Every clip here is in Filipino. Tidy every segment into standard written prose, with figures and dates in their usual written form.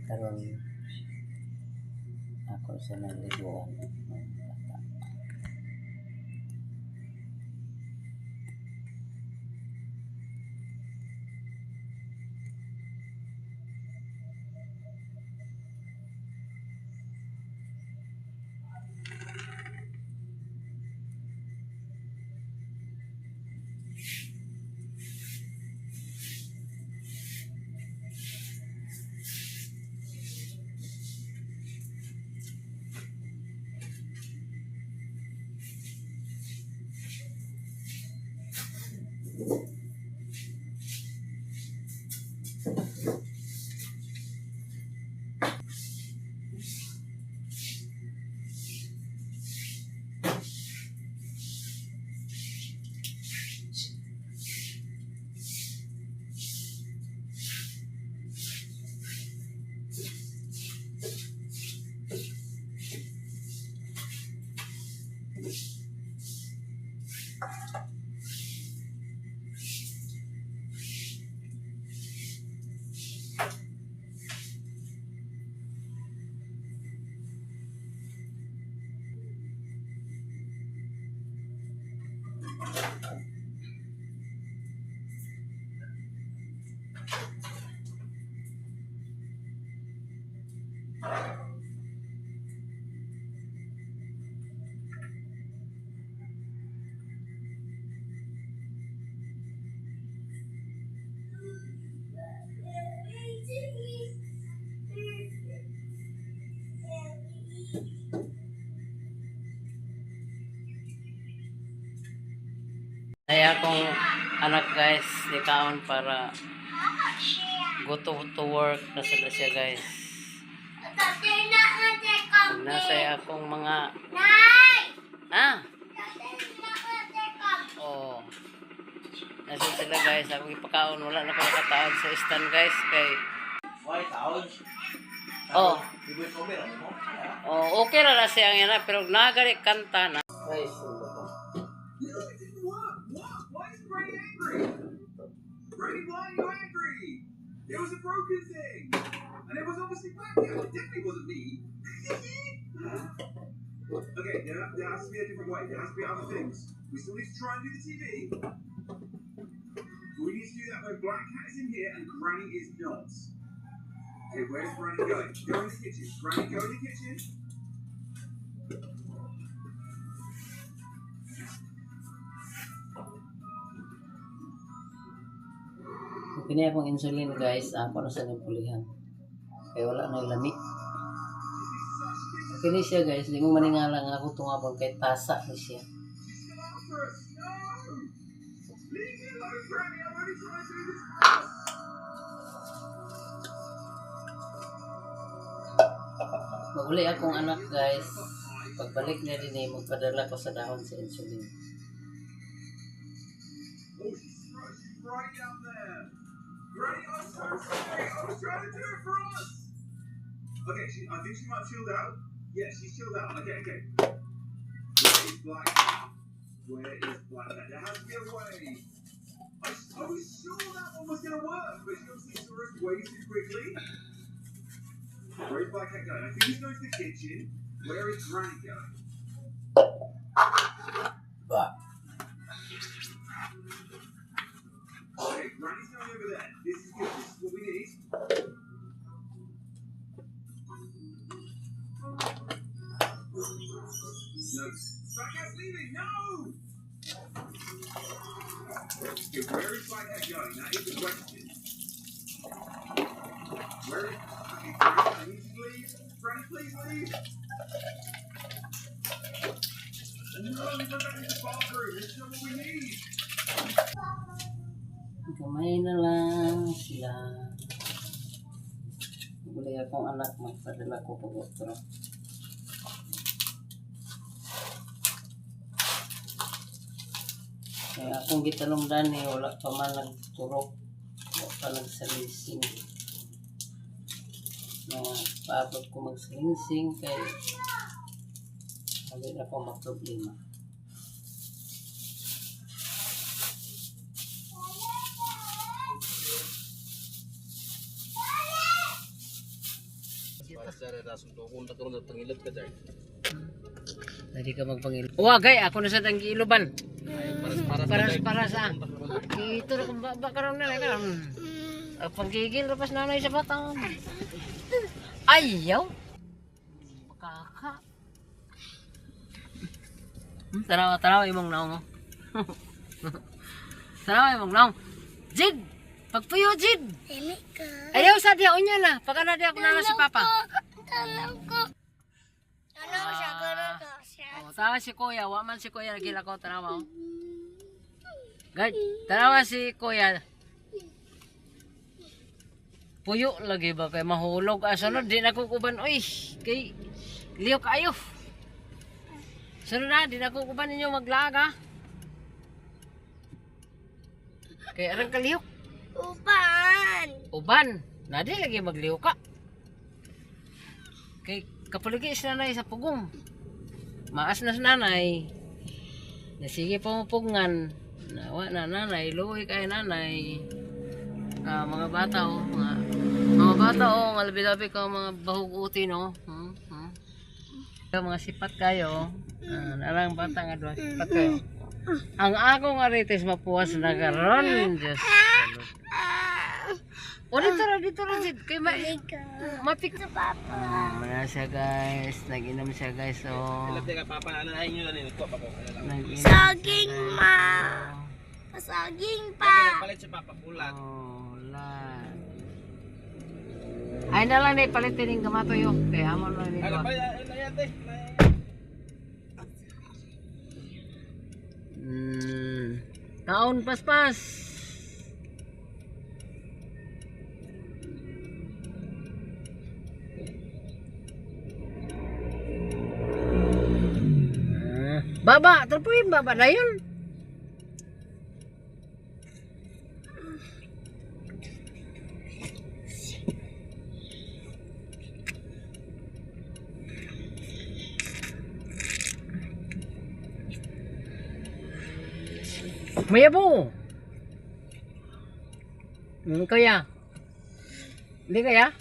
karon ako sa naliguan ng bata. Ay akong anak guys, nikaon para go to work na sila siya guys. Nasa akong mga ha? Oh. Nasa sila guys, ako ipakaon, wala na ko nakataon sa stand guys kay Oh. Oh, okay ra na siya nga pero nagali kanta na. Guys, Brady, why are you angry? It was a broken thing. And it was obviously black. It definitely wasn't me. Okay, there has to be a different way. There has to be other things. We still need to try and do the TV. We need to do that when Black Cat is in here and Granny is not. Okay, where's Granny going? Go in the kitchen. Granny, go in the kitchen. kini akong insulin guys, ako na sa pulihan. Kaya wala na lami. Kini siya guys, di mo maningala nga ako tungabon kay tasa ni siya. Maguli akong anak guys. Pagbalik niya din magpadala ko sa dahon sa insulin. Right down there. Granny, I'm so sorry. I was trying to do it for us. Okay, I think she might have chilled out. Yeah, she's chilled out. Okay. Where is Black Cat? Where is Black Cat? There has to be a way. I was sure that one was going to work, but she obviously saw us way too quickly. Where is Black Cat going? I think he's going to the kitchen. Where is Granny going? Okay, Granny's going over there. This is good. This is what we need. No. Black Cat's leaving. No! Okay, where is Black Cat going? That is the question. Where is... Okay, Granny, I need to leave. Granny, please leave. No, we go back to the bathroom. This is not what we need. Kamay na lang sila. Maguli akong anak, magpadala ko pag otro. Kaya akong gitalongdan eh, wala pa man nagturok, wala pa nagsalinsing. Paabot ko magsalinsing kay hindi na ako magproblema. Hindi ka magpangilog. Wagay, ako na sa tanggiiloban. Para sa. Ito na kung bakaroon na ka. Panggigil lepas nanay sa batang. Ayaw. Makaka. Tarawa imong naong. Tarawa imong naong. Jid! Pagpuyo, Jid! Ayaw sa diya, unya na. Pagka na diya ako na si Papa. Tawa si Kuya, waman si Kuya nagila ko tanawa. Guard, tanawa si Kuya. Puyo lagi ba kay mahulog sunod di na ko kuban oy. Kay liyo kayo. Sunod na di na ko kuban ninyo maglaga. Kay arang kaliyok. Uban. Na di lagi magliyo ka. Kay kapalagi si nanay sa pugong. Maas na si nanay. Nasige pa mo pugngan. Nawa na nanay. Luwi kay nanay. Mga bata o. Mga bata o. Nga labi-labi ka mga bahugutin o. Mga sipat kayo. Narang bata nga doon. Sipat kayo. Ang ako nga rites mapuwas na karon. Diyos. O dito ra Jid. Kay mapik na Papa. Wala siya guys. Nag-inom siya guys. Saging ma. Saging pa. Palit si Papa Bulat. Wala. Ay na lang na palitin yung kamatoyo. Kaya mo na nito. Taon paspas. Baba, terpuin baba na yun. Mayabo. Kaya. Hindi kaya?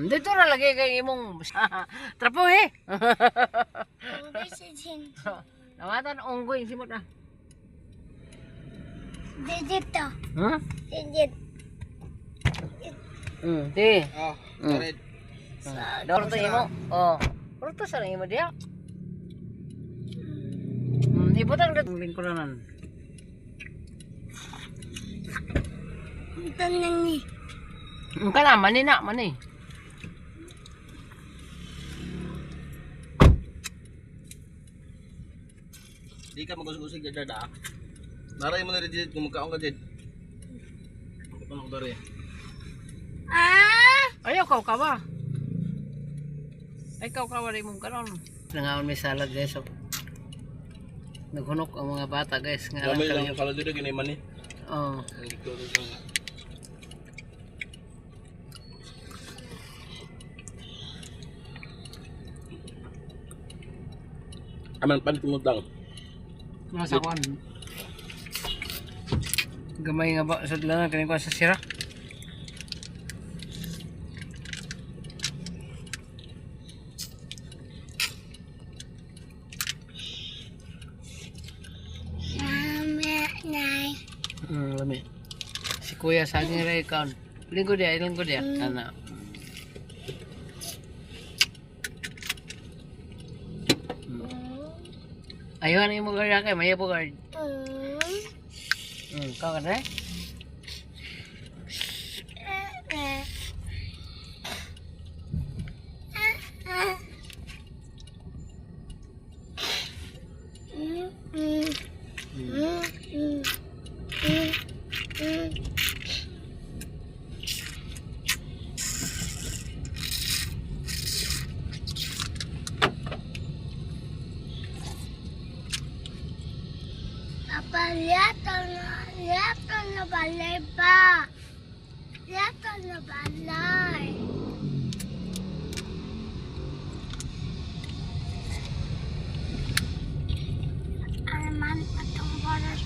Dito na lagi kay imong trapo eh. Nawatan unggoy simot na. Dito. Ha? Dito. Ti. Oh, red. Dorto imo. Oh. Dorto sa imo dia. Ibutang dito lingkuranan. Ito nang ni. Kana mani na mani. Di ka magusig-usig dyan da. Naray mo na rin dyan, kumagkaon ka dyan. Ano ko dari? Ayaw ka ba? Ay kawa rin mong kanon. Nangaon may salad guys. Naghunok ang mga bata guys. Gamay lang yung salad dito, ginay mani. Oo. Aman palit mo lang. Masa kuan. Gamay nga ba sa dalanan kanin ko sa sira. Lami. Si Kuya saging ra ikaw. Linggo dia. Ana. Ayun imo gaya kay mayo po guard. Kau kan eh? Papa, lihat na balay pa. Lihat na balay. Arman patong baras.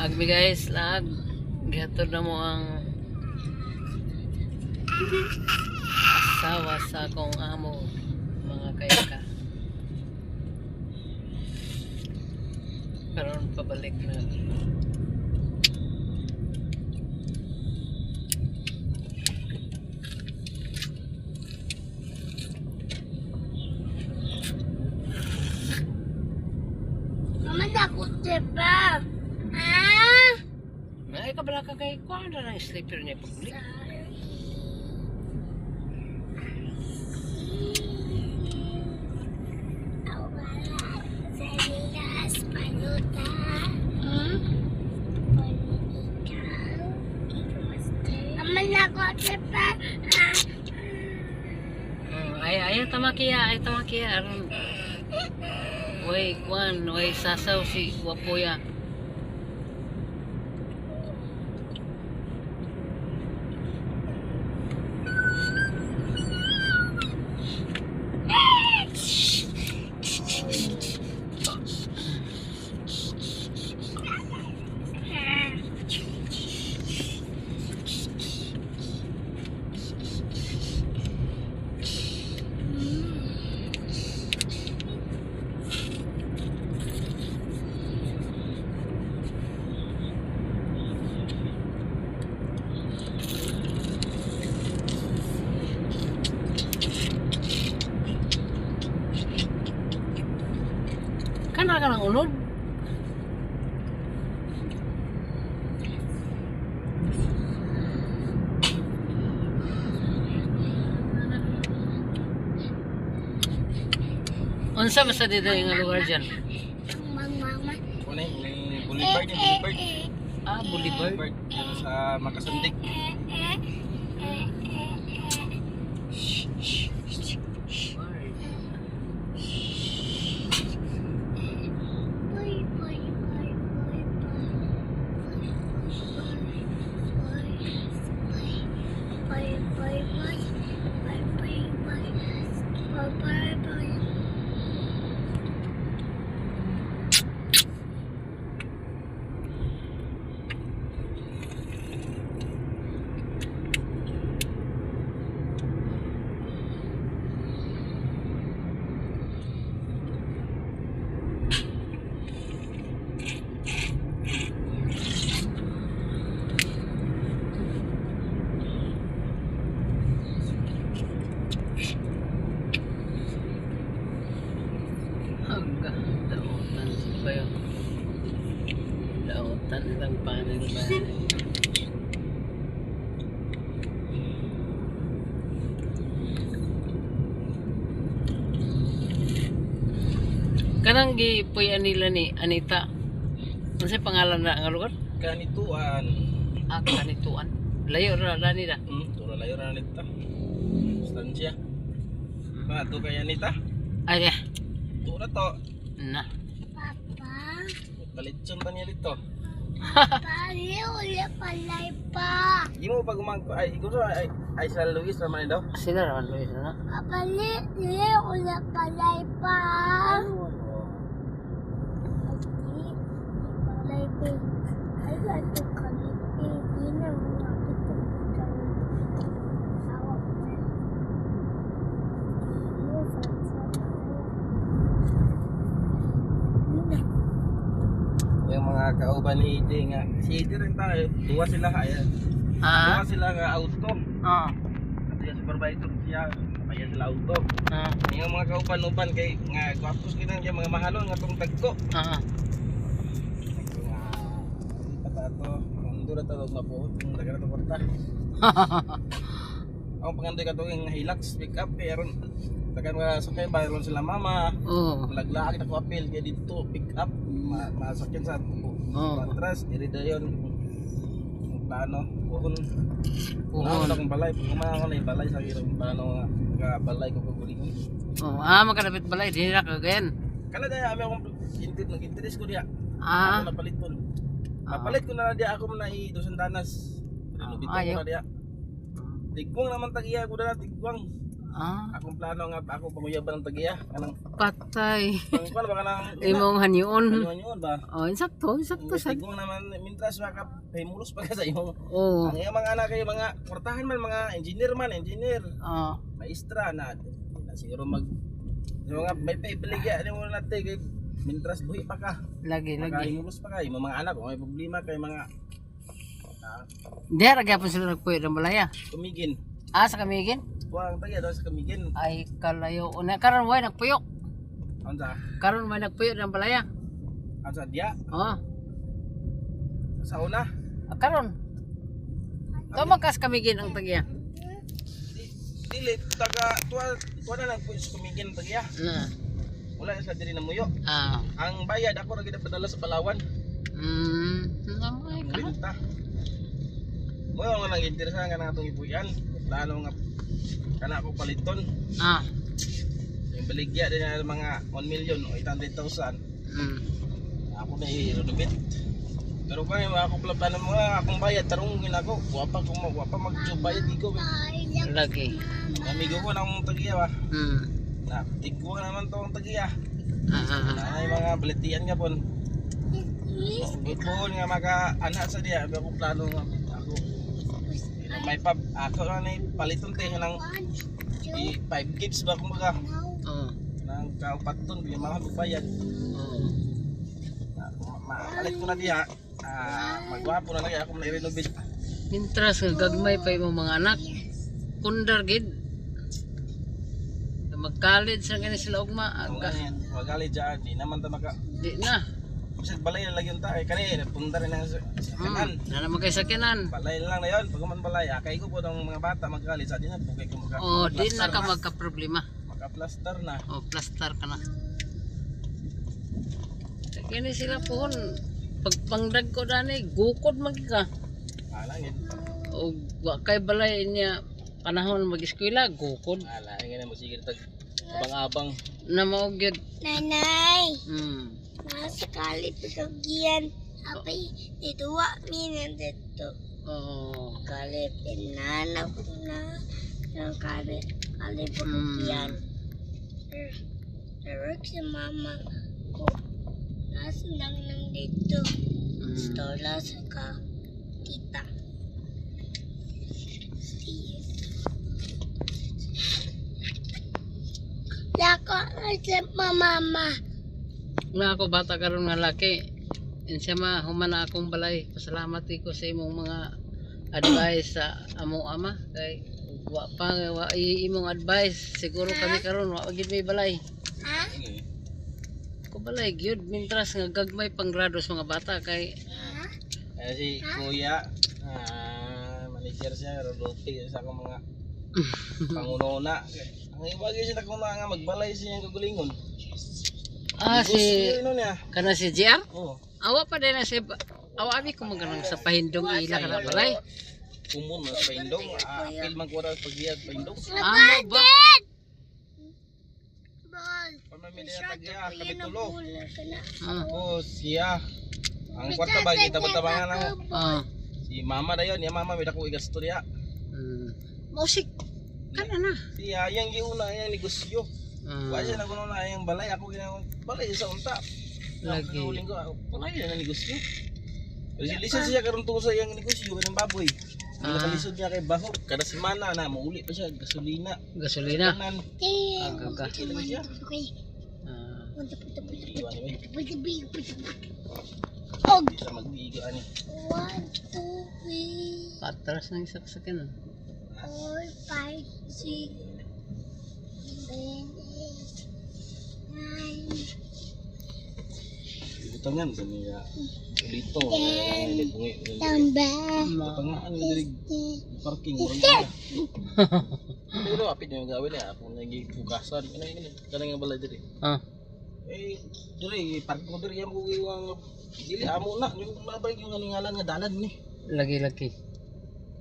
Laag mi guys, laag. Gihatod na mo ang asawa sa akong amo, mga kayaka. Karon pabalik na. Mama, takot pa. Ah! Ay, kabala ka kay kuhan na ng sleeper niya pabalik. Ay tamakiya aron. Way kuan, way sasaw si Wapoya. Kana ka ng unod? Unsa basta dito yung lugar dyan? Ano yung Boulevard yung Boulevard. Ah, Boulevard. Boulevard. Yan sa Makasundik. Dautan ba yun? Dautan lang panel ba? Kanang gipuyan nila ni Anita. Ano sa pangalan na ang lugar? Kanituan. Ah, Kanituan. Layo ra nila. Tura layo na nita. Stansya. Mga to kaya nita. Ay, Tura to. na. Papa, Balitson pa niya dito. pali ulit palay pa. Di mo pag umangko. Ay, ikaw ay sa Luis naman daw. Sila naman Luis na. Pali ulit palay pa. Palay pa. Ay, ito kalipin. Di na mo makita awak na. Yung mga kauban ni EJ nga. Si EJ rin tayo. Duwa sila kaya. Ah? Duwa sila nga auto. Ah. At yung supervisor siya. Kaya sila auto. Ah. Yung mga kauban-uban kay nga gwapos kinang yung mga mahalon nga tong tagko. Ah. Patato, mundo na tawag na po, kung nagkara to porta. Ako pangandoy ka to yung Hilux pick up kay aron tagan nga sakay bayron sila mama. Oh. Laglaag na ko apil kay dito pick up masakyan sa atras diri dayon. Plano, puhon. Puhon akong balay, kumaha ko na yung balay sa irong plano nga balay ko pagulingon. Oh, ah makalapit balay di na kagayan. Kala daya ami akong nag-interest ko diya. Ah. Ako napaliton. Napalit ko na diya ako na i-200 danas. Pero bitaw ko ayaw. na diya. Tigwang naman tagiya ko na tigwang. Ah, Akong plano nga ako panguyaban ng tagiya. Kanang patay. kuan ba kanang Imong hanyon. yun ba? Oh, insakto sa. Tigong naman mintras maka pahimulos pa ka sa imong. Oh. Ang iyang mga anak kay mga kwartahan man mga engineer. Ah, Maestra na siguro mag yung mga may paibaligya ni mo natin kay mintras buhi pa ka. lagi. Makahimulos pa ka. Yung mga anak kung may problema kay mga Dera gyapon sila nagpuyo ng balaya. kumigin. Ah, sa Kamigin? Buang tagiya daw sa kumigin. Ay, kalayo. Una, karon way nagpuyo. Ansa? Karon may nagpuyo ng balaya. Ansa dia? Oh, Sa una? karon. Tumakas Kamigin ang tagya. Dili taga tuwa na nagpuyo sa kumigin tagiya. Na. Wala sa diri na muyo. Ah. Ang bayad ako ra gid padala sa Palawan. Namay ka. Renta. Mo nga nang interesan nga natong ipuyan. Plano nga kana ako paliton. Ah. Yung baligya din na mga 1 million o 800,000. Ako na i-renovate. Pero kung ako plano mo akong bayad tarong ginako. Wa pa magbayad diko. Lagi. Amigo ko nang tagiya ba. Hmm. Na tigwa naman to ang tagiya. Ah. Ay mga baletian nga pon. Ipon nga maka anak sa diya ako plano nga ako. May pub ako na ni paliton te nang 5 gigs ba kumbaga. Oh. Nang kaupaton bili mahal bayad. Oh. Maalit ko na diya. Magwapo na lagi ako na i-renovate. Mintras nga gagmay pa imong mga anak. Pundar gid. Mag-college sa kani sila ugma. Magali dyan, di naman ta maka Di na. Bisag balay na lang yun ta. Kani, punta rin ang kanan. Na naman kay sakinan. Balay na lang na yun. Pag man balay, kay ko po ng mga bata mag-college. Di na, bukay ko Oh, di na ka magka-problema. maka-plaster na. Oh, plaster ka na. Kini sila pohon. Pag pangdag ko dani, gukod magi ka. Alang yun. O wa kay balay niya panahon mag-eskwela, gukod. Alang yun. Sige tag abang-abang. Na mao gyud. Nanay, Hmm. nasa kalip pagkagian. Apay, dito wa minan dito. Oh. Kalip, inanap na ng kalip pagkagian. Pero si mama ko, nasa lang nang dito. Stola sa ka, tita. Lako, naslip mo mama. Nga ako bata karon nga laki. Insya ma humana akong balay. Pasalamat ko sa imong mga advice sa among ama kay wa pa wa imong advice siguro kami karon wa gid may balay. Ha? Ko balay gyud mintras nga gagmay pang grado sa mga bata kay Ha? Si Kuya, manager siya, Rodolfi, sa akong mga panguna. Ang ibagay siya na kung nga magbalay siya yung kagulingon. si Ano niya? kana si JR? Oo. Awa pa din na si awa abi ko maganang sa pahindong ila kana balay. Kumun na sa Paindong. Apil man ko na pag diya Paindong. Amo ba? Ball. Pamamili na tagya, kapitulo. Ah. Tapos siya. Ang kwarta ba, kita tabangan ako. Ah. Si mama na yun. Yung mama may dako igasto niya. Musik kana na. Siya, yung giuna, yung negosyo. Wala siya na kuno na yung balay. Ako ginawang balay sa unta. Lagi. Huling ko, balay na negosyo. Lisod siya karon tungkol sa yung negosyo ng baboy. Ang nakalisod niya kay Baho, kada semana na mauli pa siya gasolina. Gasolina. Kanan. Agaga. Kilo siya. Ah. Iwan ni. Oh, Di sa magbigo ani. 1, 2, 3, Patras na isa sa kanan. 4, 5, 6, 7, 8, 9, Ibutangan sa niya. Ulito. tamba, Patangaan na diri parking murang niya. Pero apit yung gawin niya. Ako nagipukasan. Kanang nga balay diri. Ah. Diri parking ko diri mo iwang dili amo na yung mabay yung ngalan nga dalan ni. Lagi.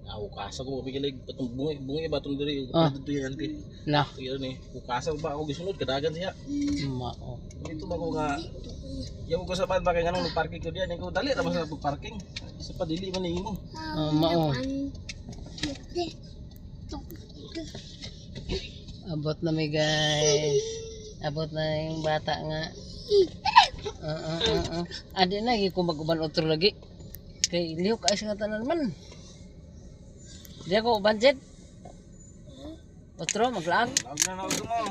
Ako kasa ko bigilig patong bungi batong diri Ah. dito yan kay. Na. Iyo ni. Ukasa ba ako gisunod kadagan siya. Mao. Dito ba ko nga yaw ko sa ban ba kay nganong parking ko diyan ko dali ra sa parking. Sa padili man nimo. Mao. Abot na mi guys. Abot na yung bata nga. Adi na gi ko mag-uban otro lagi. Kay liyo ka sa tanan man. Di ako budget. Otro maglaag. Huwag na ako mo.